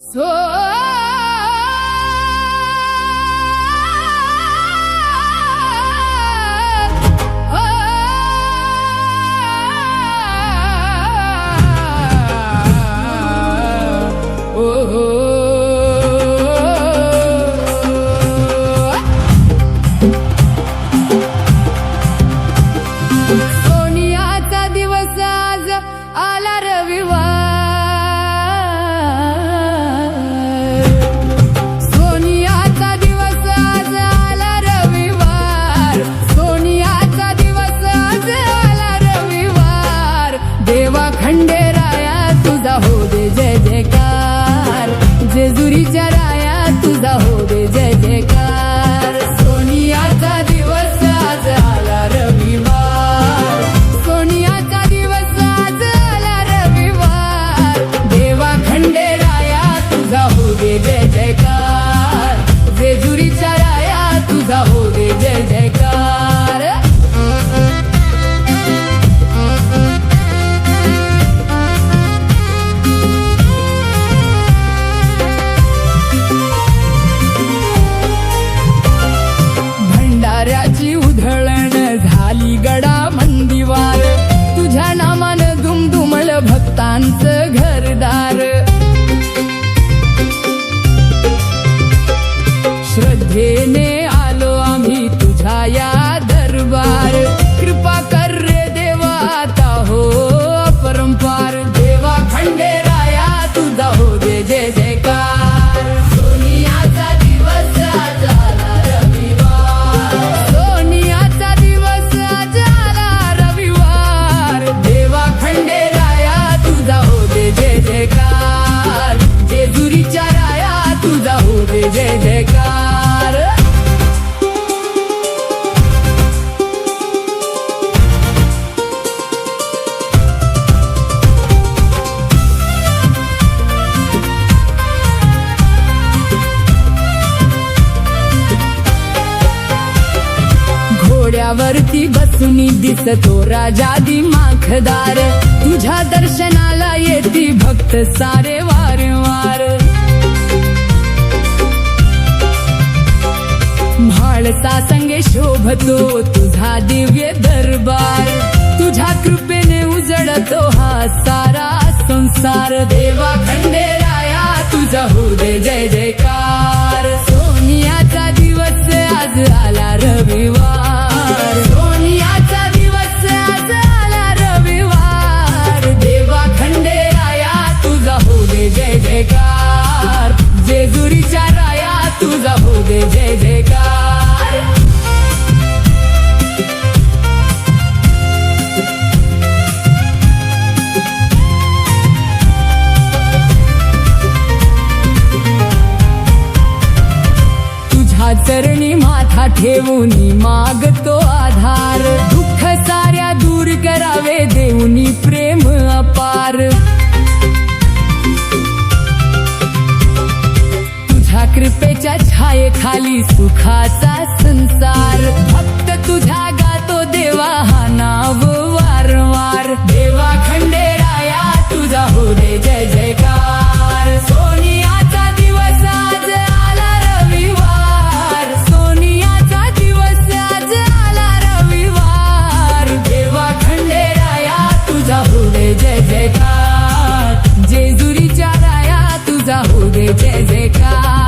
सोनियाचा दिवस आज आला रविवार, सोनियाचा दिवस आज आला रविवार, सोनियाचा दिवस आज आला रविवार. देवा खंडेराया तुझा हो दे जय जयकार, जेजुरीच्या राया तुझा हो दे जय जयकार. सोनियाचा दिवस आज आला रविवार, सोनियाचा दिवस आज आला रविवार. देवा खंडेराया तुझा हो दे जय जयकार, जेजुरीच्या राया तुझा हो दे जय जयकार. भंडाऱ्याची उधळण झाली गडा मंदिवार, तुझ्या नामानं दुमदुमल भक्तांचं घरदार. श्रद्धेने आलो आम्ही तुझ्या या दरबार, कृपा कर रे देवा आता हो अपरंपार. देवा खंडेराया तुझा हो दे जय जयकार. सोनियाचा दिवस आज आला रविवार, सोनियाचा दिवस आज आला रविवार. देवा खंडेराया तुझा हो दे जय जयकार, जेजुरीच्या राया तुझा हो दे जय जयकार. घोड्यावरती बसूनी दिसतो राजादी माखदार, तुझ्या दर्शनाला येती भक्त सारे वारंवार. म्हाळसा संगे शोभतो तुझा दिव्य दरबार, तुझ्या कृपेने उजळतो हा सारा संसार. देवा खंडेराया तुझा हो दे जय जयकार. सोनियाचा दिवस आज आला रविवार, सोनियाचा दिवस आज आला रविवार. देवा खंडेराया तुझा हो दे जय जयकार, जेजुरीच्या राया तुझा हो दे जय जयकार. तुझ्या चरणी माथा ठेवूनी मागतो आधार, दुःख साऱ्या दूर करावे देऊनी प्रेम अपार. तुझ्या कृपेच्या छायेखाली सुखाचा संसार, फक्त तुझ्या गातो देवा हा नाव वारंवार. देवा खंडेराया तुझा हो दे जय जयकार. सोनियाचा दिवस आज आला रविवार, सोनियाचा दिवस आज आला रविवार. देवा खंडेराया तुझा हो दे जय जयकार, जेजुरीच्या राया तुझा हो दे जय जयकार.